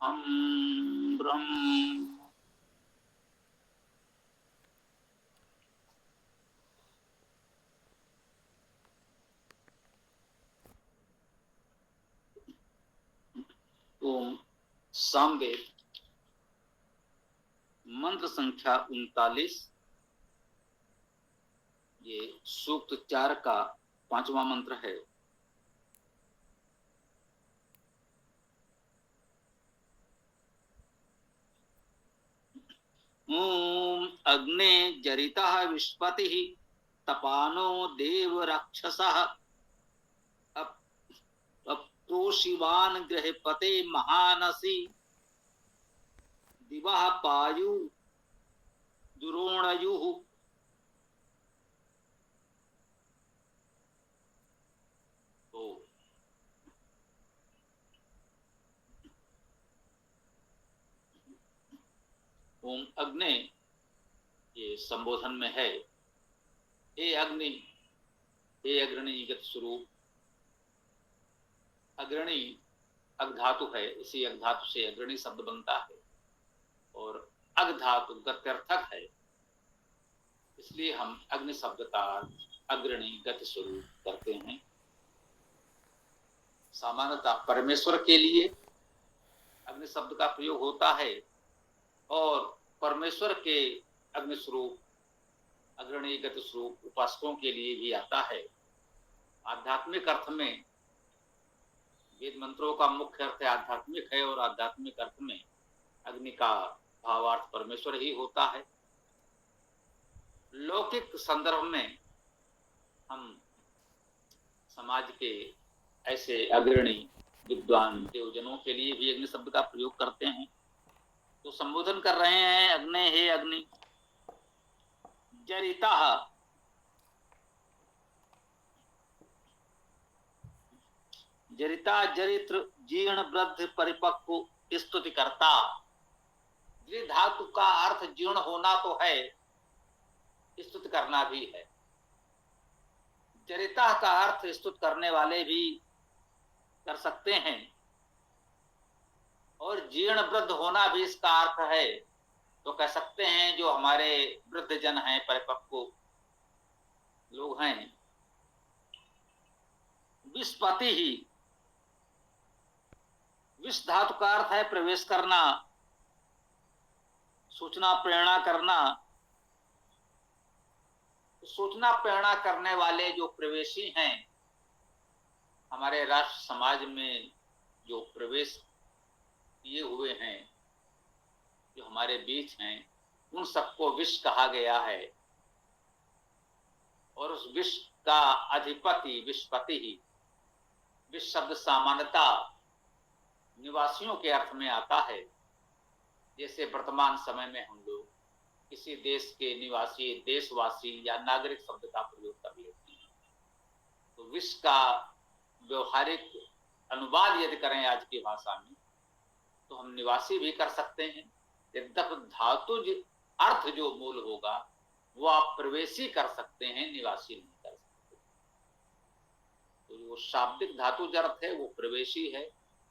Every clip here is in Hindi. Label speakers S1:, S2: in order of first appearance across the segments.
S1: हम ब्रह्म ओम सामवेद मंत्र संख्या 39। ये सूक्त 4 का 5वां मंत्र है। ओम अग्ने जरिता विश्पति तपानो देव राक्षसः अप्रोशिवान ग्रहपते महानसी दिवः पायु दुरोणयुः। ओम अग्नि ये संबोधन में है। हे अग्नि, हे अग्रणी गत स्वरूप। अग्रणी अग धातु है, इसी अग धातु से अग्रणी शब्द बनता है और अग धातु गत्यर्थक है, इसलिए हम अग्नि शब्द का अग्रणी गति स्वरूप करते हैं। सामान्यतः परमेश्वर के लिए अग्नि शब्द का प्रयोग होता है और परमेश्वर के अग्नि स्वरूप अग्रणी गति स्वरूप उपासकों के लिए भी आता है। आध्यात्मिक अर्थ में वेद मंत्रों का मुख्य अर्थ आध्यात्मिक है और आध्यात्मिक अर्थ में अग्नि का भावार्थ परमेश्वर ही होता है। लौकिक संदर्भ में हम समाज के ऐसे अग्रणी विद्वान देवजनों के लिए भी अग्नि शब्द का प्रयोग करते हैं। तो संबोधन कर रहे हैं अग्नि, हे अग्नि जरिता, जरिता जरित्र जीर्ण वृद्ध परिपक्व स्तुति करता। धातु का अर्थ जीर्ण होना तो है, स्तुति करना भी है। जरिता का अर्थ स्तुत करने वाले भी कर सकते हैं और जीर्ण वृद्ध होना भी इसका अर्थ है। तो कह सकते हैं जो हमारे वृद्ध जन हैं, परिपक्व लोग हैं। विस्पति ही, विष धातु का अर्थ है प्रवेश करना, सूचना प्रेरणा करना। सूचना प्रेरणा करने वाले जो प्रवेशी हैं, हमारे राष्ट्र समाज में जो प्रवेश किए हुए हैं, जो हमारे बीच हैं, उन सबको विष कहा गया है और उस विष का अधिपति विषपति ही। विष शब्द सामान्यता निवासियों के अर्थ में आता है। जैसे वर्तमान समय में हम लोग किसी देश के निवासी, देशवासी या नागरिक शब्द का प्रयोग कर लेते हैं। तो विष का व्यवहारिक अनुवाद यदि करें आज की भाषा में तो हम निवासी भी कर सकते हैं। यद्यपि धातु अर्थ जो मूल होगा वो आप प्रवेशी कर सकते हैं, निवासी नहीं कर सकते। तो जो शाब्दिक धातु अर्थ है वो प्रवेशी है।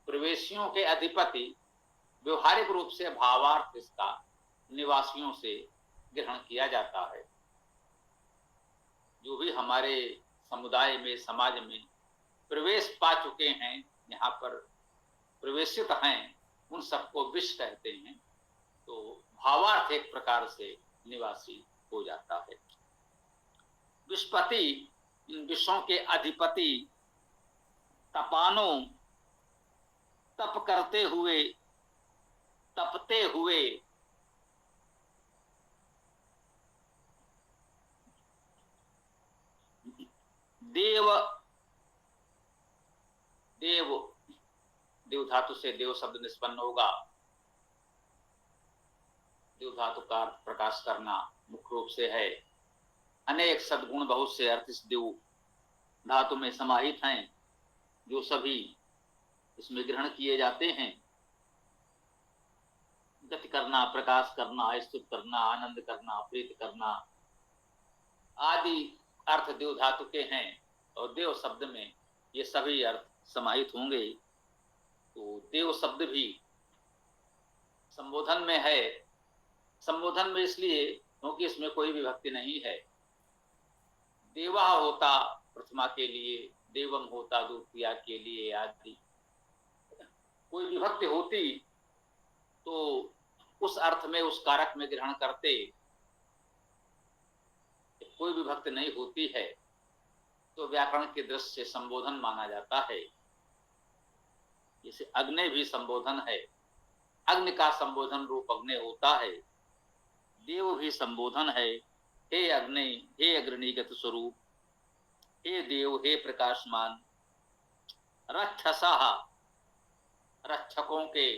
S1: प्रवेशियों के अधिपति व्यवहारिक रूप से भावार्थ इसका निवासियों से ग्रहण किया जाता है। जो भी हमारे समुदाय में, समाज में प्रवेश पा चुके हैं, यहाँ पर प्रवेशित हैं, उन सबको विष कहते हैं। तो भावार्थ एक प्रकार से निवासी हो जाता है। विषपति, इन विषयों के अधिपति। तपानो, तप करते हुए, तपते हुए। देव, देव देव धातु से देव शब्द निष्पन्न होगा। देव धातु का प्रकाश करना मुख्य रूप से है। अनेक सद्गुण बहुत से अर्थ इस देव धातु में समाहित हैं, जो सभी इसमें ग्रहण किए जाते हैं। गति करना, प्रकाश करना, स्तुत करना, आनंद करना, प्रीत करना आदि अर्थ देव धातु के हैं और देव शब्द में ये सभी अर्थ समाहित होंगे। तो देव शब्द भी संबोधन में है। संबोधन में इसलिए क्योंकि इसमें कोई विभक्ति नहीं है। देवा होता प्रथमा के लिए, देवम होता द्वितीया के लिए आदि। कोई विभक्ति होती तो उस अर्थ में, उस कारक में ग्रहण करते। कोई विभक्ति नहीं होती है तो व्याकरण की दृष्टि से संबोधन माना जाता है। जैसे अग्नि भी संबोधन है, अग्नि का संबोधन रूप अग्नि होता है। देव भी संबोधन है, हे अग्नि, हे अग्निगत स्वरूप, हे देव, हे प्रकाशमान। रक्षसा, रक्षकों के,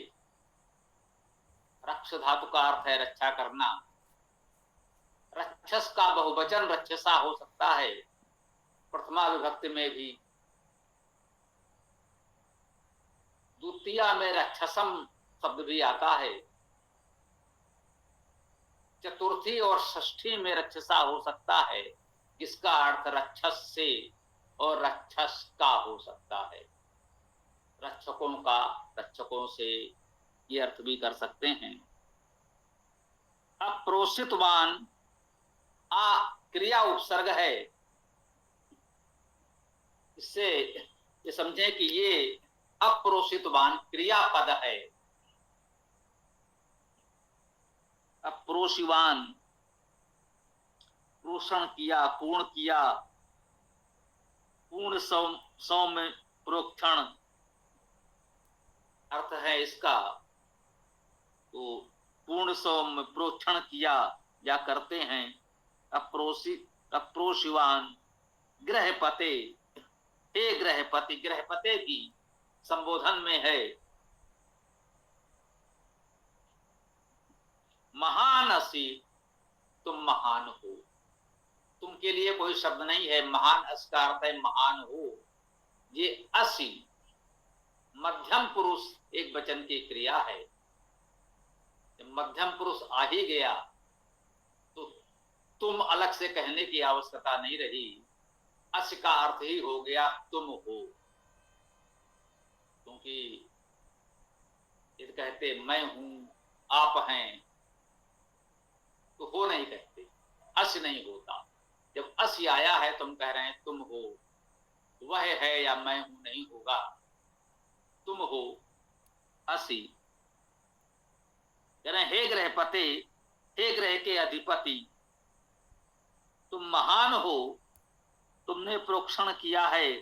S1: रक्ष धातु का अर्थ है रक्षा करना। रक्षस का बहुवचन रक्षसा हो सकता है, प्रथमा विभक्ति में भी। द्वितीया में रक्षसम शब्द भी आता है। चतुर्थी और षष्ठी में रक्षसा हो सकता है, जिसका अर्थ रक्षस से और रक्षस का हो सकता है। रक्षकों का, रक्षकों से, ये अर्थ भी कर सकते हैं। अप्रोषितवान, आ क्रिया उपसर्ग है। इससे ये समझें कि ये अप्रोषितवान क्रियापद है। अप्रोषिवान, पोषण किया, पूर्ण किया, पूर्ण सौम्य प्रोक्षण अर्थ है इसका। तो पूर्ण सौम्य प्रोक्षण किया या करते हैं। अप्रोषिवान गृहपते, हे गृहपति, गृहपते भी संबोधन में है। महान असि, तुम महान हो। तुम के लिए कोई शब्द नहीं है। महान अस का अर्थ है महान हो। ये असि मध्यम पुरुष एक वचन की क्रिया है। जब मध्यम पुरुष आ ही गया तो तुम अलग से कहने की आवश्यकता नहीं रही। अस का अर्थ ही हो गया तुम हो। क्योंकि ये कहते मैं हूं, आप हैं, तो हो नहीं कहते, अस नहीं होता। जब अस आया है, तुम कह रहे हैं तुम हो, वह है या मैं हूं नहीं होगा। तुम हो, असी। कह रहे हे गृहपते, हे ग्रह के अधिपति, तुम महान हो। तुमने प्रोक्षण किया है,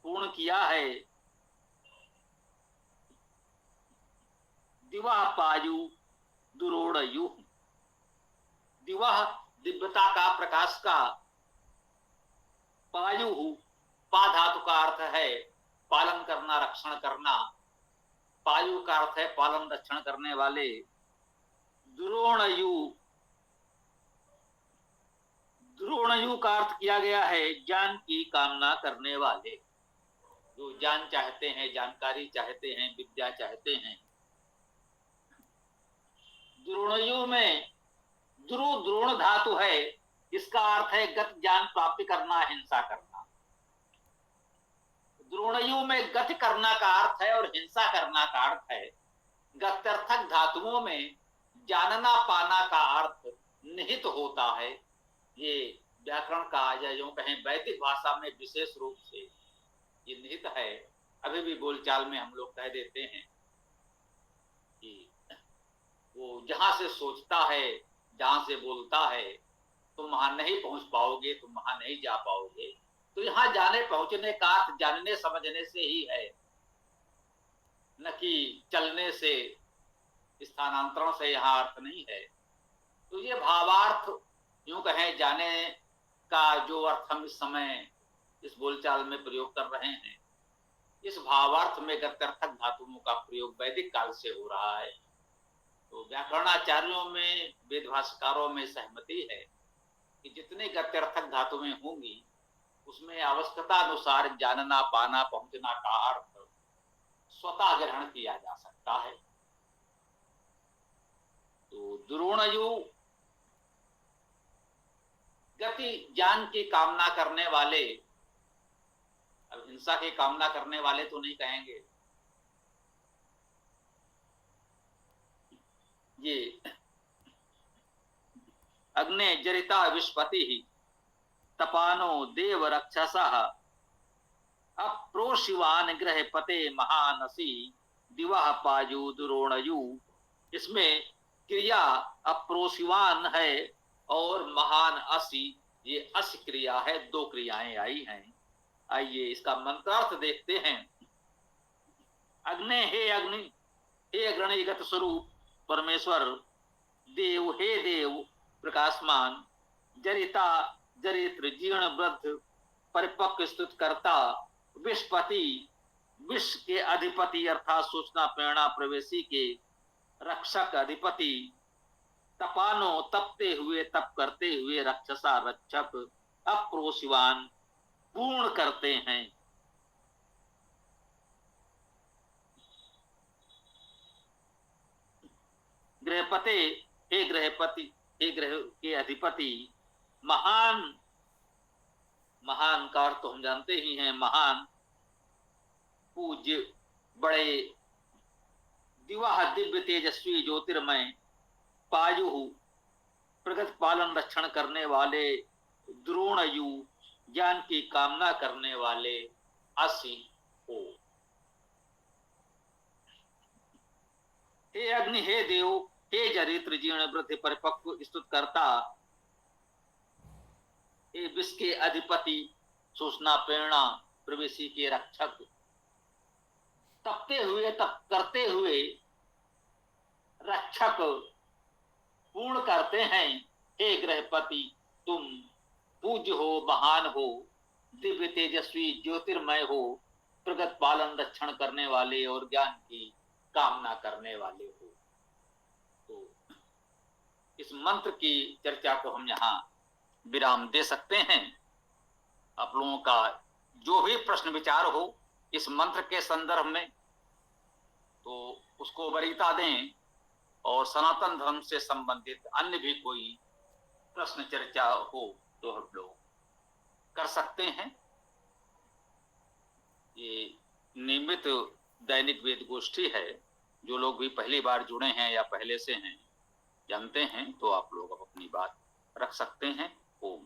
S1: पूर्ण किया है। दिवा पायु दुरोड़यु, दिवा दिव्यता का, प्रकाश का। पायु, पा धातु का अर्थ है पालन करना, रक्षण करना। पायु का अर्थ है पालन रक्षण करने वाले। द्रोणयु, द्रोणयु का अर्थ किया गया है ज्ञान की कामना करने वाले, जो ज्ञान चाहते हैं, जानकारी चाहते हैं, विद्या चाहते हैं। द्रोणयु में द्रु द्रोण धातु है, इसका अर्थ है गत ज्ञान प्राप्ति करना, हिंसा करना। द्रोणयु में गति करना का अर्थ है और हिंसा करना का अर्थ है। गत्यर्थक धातुओं में जानना पाना का अर्थ निहित होता है। ये व्याकरण का, या यूं कहें वैदिक भाषा में विशेष रूप से ये निहित है। अभी भी बोलचाल में हम लोग कह देते हैं कि वो जहां से सोचता है, जहां से बोलता है, तुम वहां नहीं पहुंच पाओगे, तुम वहां नहीं जा पाओगे। तो यहाँ जाने पहुंचने का अर्थ जानने समझने से ही है, न कि चलने से, स्थानांतरण से यहाँ अर्थ नहीं है। तो ये भावार्थ यूं कहें जाने का जो अर्थ हम इस समय इस बोलचाल में प्रयोग कर रहे हैं, इस भावार्थ में गत्यर्थक धातुओं का प्रयोग वैदिक काल से हो रहा है। तो व्याकरणाचार्यों में, वेद भाष्यकारों में सहमति है कि जितने गत्यर्थक धातुएं होंगी उसमें आवश्यकता अनुसार जानना, पाना, पहुंचना का अर्थ स्वतः ग्रहण किया जा सकता है। तो द्रोणयु गति, ज्ञान की कामना करने वाले। अब हिंसा की कामना करने वाले तो नहीं कहेंगे। ये अग्ने जरिता विस्पति तपानो देव रक्षसा अप्रोशिवान ग्रह पते महानसी दिवा पायु दुरोणयु। इसमें क्रिया अप्रोशिवान है और महान असी, ये अस क्रिया है, दो क्रियाएं आई हैं। आइए इसका मंत्रार्थ देखते हैं। अग्नि हे अग्नि, हे अग्रणीगत स्वरूप परमेश्वर, देव हे देव प्रकाशमान, जरिता जरित्र जीर्ण वृद्ध परिपक्व स्तुत करता, विषपति विष के अधिपति अर्थात सूचना प्रेरणा प्रवेशी के रक्षक अधिपति, तपानो तपते हुए तप करते हुए, रक्षसा रक्षक, अप्रोशिवान पूर्ण करते हैं। गृहपते हे गृहपति, हे ग्रह के अधिपति, महान, महान का अर्थ तो हम जानते ही हैं, महान पूज्य बड़े, दिवा दिव्य तेजस्वी ज्योतिर्मय, पायु प्रगत पालन रक्षण करने वाले, द्रोणयु ज्ञान की कामना करने वाले, असी हो। हे अग्नि हे देव, हे जरित्र जीर्ण वृद्ध परिपक्व स्तुत करता, हे विष के अधिपति सूचना प्रेरणा प्रवेशी के रक्षक, तपते हुए तप करते हुए रक्षक पूर्ण करते हैं। हे गृहपति तुम पूज्य हो, महान हो, दिव्य तेजस्वी ज्योतिर्मय हो, प्रगत पालन रक्षण करने वाले और ज्ञान की कामना करने वाले हो। तो इस मंत्र की चर्चा को हम यहाँ विराम दे सकते हैं। आप लोगों का जो भी प्रश्न विचार हो इस मंत्र के संदर्भ में तो उसको वरीयता दें, और सनातन धर्म से संबंधित अन्य भी कोई प्रश्न चर्चा हो तो हम लोग कर सकते हैं। ये नियमित दैनिक वेद गोष्ठी है। जो लोग भी पहली बार जुड़े हैं या पहले से हैं जानते हैं तो आप लोग अब अपनी बात रख सकते हैं। ओम।